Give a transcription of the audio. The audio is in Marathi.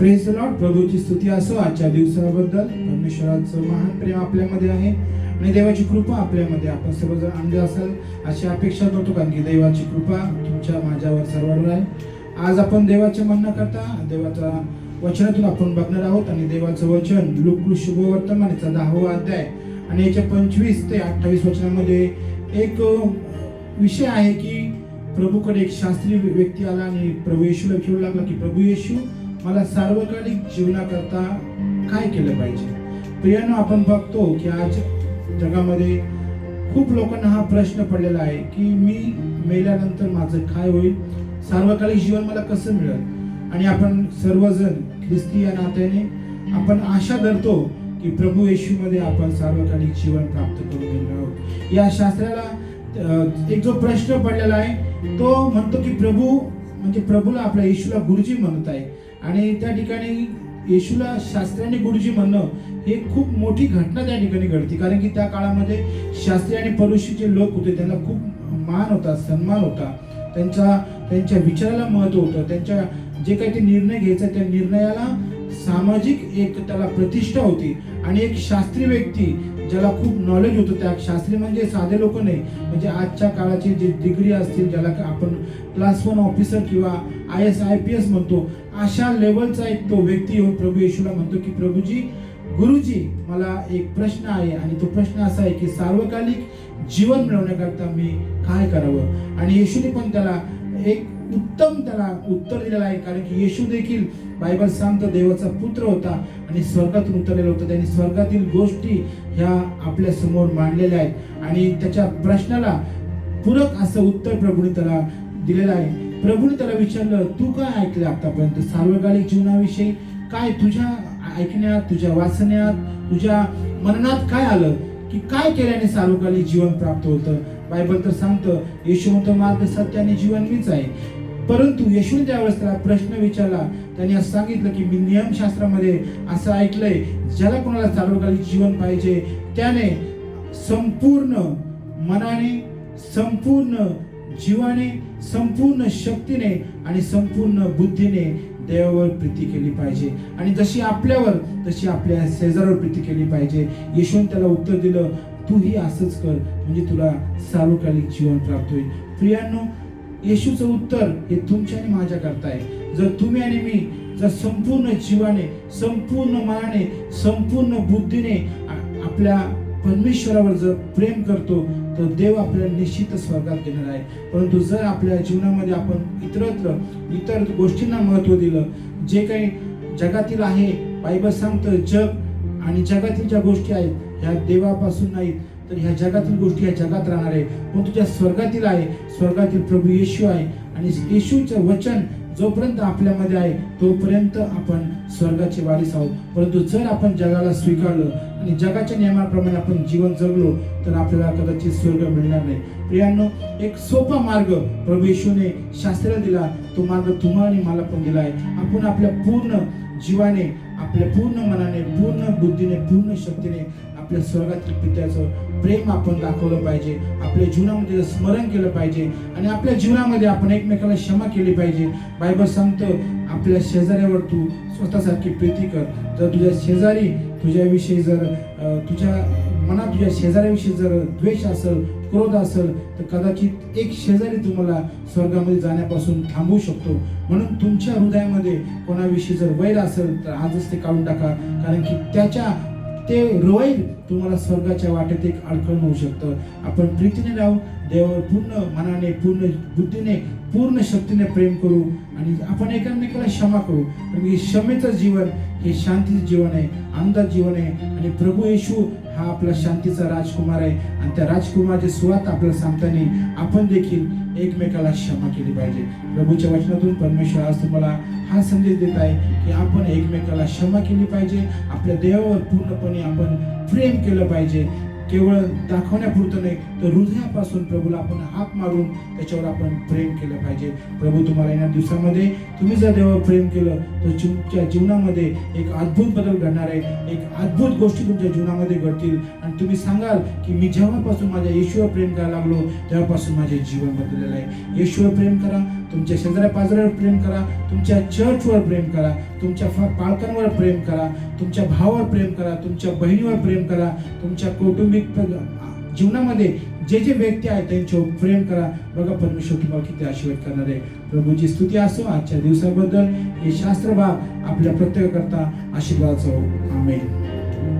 Praise the Lord. प्रभूची स्तुती असो आजच्या दिवसाबद्दल. परमेश्वराचं महान प्रेम आपल्यामध्ये आहे आणि देवाची कृपा आपल्यामध्ये. आपण सर्वजण आनंदी असाल अशी अपेक्षा करतो, कारण की देवाची कृपा तुमच्या माझ्यावर सर्वांवर आहे. आज आपण देवाचे म्हणणं करता देवाच्या वचनातून आपण बघणार आहोत आणि देवाचं वचन लूका शुभवर्तमानाचा 10वा अध्याय आणि याच्या 25 ते 28 वचनामध्ये एक विषय आहे की प्रभूकडे एक शास्त्री व्यक्ती आला आणि प्रभू येशूला विचारू लागला की प्रभू येशू, मला सार्वकालिक जीवनाकरता काय केलं पाहिजे. प्रियानो, आपण बघतो की आज जगामध्ये खूप लोकांना हा प्रश्न पडलेला आहे की मी मेल्यानंतर माझं काय होईल, सार्वकालिक जीवन मला कसं मिळेल. आणि आपण सर्वजण ख्रिस्ती या नात्याने आपण आशा धरतो की प्रभू येशूमध्ये आपण सार्वकालिक जीवन प्राप्त करून घेणार आहोत. या शास्त्राला एक जो प्रश्न पडलेला आहे तो म्हणतो की प्रभूला आपल्या येशूला गुरुजी म्हणत आहे. आणि त्या ठिकाणी येशूला शास्त्र्याने गुरुजी म्हणणं हे खूप मोठी घटना त्या ठिकाणी घडते, कारण की त्या काळामध्ये शास्त्री आणि परुषीचे लोक होते, त्यांना खूप मान होता, सन्मान होता, त्यांच्या विचाराला महत्त्व होतं, त्यांच्या जे काही ते निर्णय घ्यायचा त्या निर्णयाला सामाजिक एक त्याला प्रतिष्ठा होती. आणि एक शास्त्री व्यक्ती ज्याला खूप नॉलेज होतं, त्या शास्त्री म्हणजे साधे लोक नाही, म्हणजे आजच्या काळाचे जे डिग्री असतील ज्याला आपण क्लास 1 ऑफिसर किंवा IAS IPS म्हणतो, अशा लेवलचा एक तो व्यक्ती येऊन प्रभू येशूला म्हणतो की प्रभूजी, गुरुजी, मला एक प्रश्न आहे आणि तो प्रश्न असा आहे की सार्वकालिक जीवन मिळवण्याकरता मी काय करावं. आणि येशूने पण त्याला एक उत्तम उत्तर दिलेलं आहे, कारण की येशू देखील बायबल सांगतं देवाचा पुत्र होता आणि स्वर्गातून उतरलेला होता. त्यांनी स्वर्गातील गोष्टी ह्या आपल्या समोर मांडलेल्या आहेत आणि त्याच्या प्रश्नाला पूरक असं उत्तर प्रभूने त्याला दिलेलं आहे. प्रभूने त्याला विचारलं, तू काय ऐकलं आतापर्यंत सार्वकालिक जीवनाविषयी, काय तुझ्या ऐकण्यात, तुझ्या वाचण्यात, तुझ्या मननात काय आलं की काय केल्याने सार्वकालिक जीवन प्राप्त होतं. बायबल तर सांगतं येशू म्हणतो मार्ग, सत्य आणि जीवन मीच आहे. परंतु येशूने त्यावेळेस त्याला प्रश्न विचारला, त्याने असं सांगितलं की मी नियमशास्त्रामध्ये असं ऐकलंय, ज्याला कोणाला सार्वकालिक जीवन पाहिजे त्याने संपूर्ण मनाने, संपूर्ण जीवाने, संपूर्ण शक्तीने आणि संपूर्ण बुद्धीने देवावर प्रीती केली पाहिजे आणि जशी आपल्यावर तशी आपल्या शेजारावर प्रीती केली पाहिजे. येशूने त्याला उत्तर दिलं, तूही असंच कर, म्हणजे तुला सार्वकालिक जीवन प्राप्त होईल. प्रियांनो, येशूचं उत्तर हे तुमच्या आणि माझ्या करता आहे. जर तुम्ही आणि मी जर संपूर्ण जीवाने, संपूर्ण मनाने, संपूर्ण बुद्धीने आपल्या परमेश्वरावर जर प्रेम करतो तर देव आपल्याला निश्चित स्वर्गात घेणार आहे. परंतु जर आपल्या जीवनामध्ये आपण इतर गोष्टींना महत्त्व दिलं, जे काही जगातील आहे, बायबल सांगतं जग आणि जगातील ज्या गोष्टी आहेत ह्या देवापासून नाहीत, तर ह्या जगातील गोष्टी ह्या जगात राहणार आहे, पण तुझ्या स्वर्गातील आहे, स्वर्गातील प्रभू येशू आहे. आणि येशूचं वचन जोपर्यंत आपल्यामध्ये आहे तोपर्यंत आपण स्वर्गाचे वारीस आहोत. परंतु जर आपण जगाला स्वीकारलं आणि जगाच्या नियमाप्रमाणे आपण जीवन जगलो तर आपल्याला कदाचित स्वर्ग मिळणार नाही. प्रियांनो, एक सोपा मार्ग प्रभू येशूने शास्त्राला दिला, तो मार्ग तुम्हाला आणि मला पण दिला आहे. आपण आपल्या पूर्ण जीवाने, आपल्या पूर्ण मनाने, पूर्ण बुद्धीने, पूर्ण शक्तीने आपल्या स्वर्गातील पित्याचं प्रेम आपण दाखवलं पाहिजे, आपल्या जीवनामध्ये स्मरण केलं पाहिजे आणि आपल्या जीवनामध्ये आपण एकमेकाला क्षमा केली पाहिजे. बायबल सांगतं आपल्या शेजाऱ्यावर तू स्वतःसारखी प्रीती कर. जर तुझ्या शेजारी तुझ्याविषयी जर तुझ्या मनात तुझ्या शेजाऱ्याविषयी जर द्वेष असेल, क्रोध असेल, तर कदाचित एक शेजारी तुम्हाला स्वर्गामध्ये जाण्यापासून थांबवू शकतो. म्हणून तुमच्या हृदयामध्ये कोणाविषयी जर वैर असेल तर आजच ते काढून टाका, कारण की ते रोवैर तुम्हाला स्वर्गाच्या वाटेत एक अडकण होऊ शकतं. आपण प्रीतीने राहू, देवावर पूर्ण मनाने, पूर्ण बुद्धीने, पूर्ण शक्तीने प्रेम करू आणि आपण एकमेकाला क्षमा करू. कारण की क्षमेचं जीवन हे शांतीचं जीवन आहे, आनंदाचं जीवन आहे. आणि प्रभू येशू हा आपला शांतीचा राजकुमार आहे आणि त्या राजकुमाराची सुरुवात आपल्याला सांगताना आपण देखील एकमेकाला क्षमा केली पाहिजे. प्रभूच्या वचनातून परमेश्वर आज तुम्हाला हा संदेश देत आहे की आपण एकमेकाला क्षमा केली पाहिजे, आपल्या देवावर पूर्णपणे आपण प्रेम केलं पाहिजे. केवळ दाखवण्यापुरतं नाही तर हृदयापासून प्रभूला आपण हाक मारून त्याच्यावर आपण प्रेम केलं पाहिजे. प्रभू तुम्हाला येणाऱ्या दिवसामध्ये तुम्ही जर देवावर प्रेम केलं तर तुमच्या जीवनामध्ये एक अद्भुत बदल घडणार आहे, एक अद्भुत गोष्टी तुमच्या जीवनामध्ये घडतील आणि तुम्ही सांगाल की मी जेव्हापासून माझ्या येशूवर प्रेम करायला लागलो तेव्हापासून माझे जीवन बदललेलं आहे. येशूवर प्रेम करा, तुमच्या शेजाऱ्या पाजाऱ्यावर प्रेम करा, तुमच्या चर्चवर प्रेम करा, तुमच्या पालकांवर प्रेम करा, तुमच्या भावावर प्रेम करा, तुमच्या बहिणीवर प्रेम करा, तुमच्या कौटुंबिक जीवनामध्ये जे जे व्यक्ती आहेत त्यांच्यावर प्रेम करा. बघा परमेश्वर तुम्हाला किती आशीर्वाद करणार आहे. प्रभूची स्तुती असो आजच्या दिवसाबद्दल. हे शास्त्र भाग आपल्या प्रत्येकाकरता आशीर्वादाचा हो. आमेन.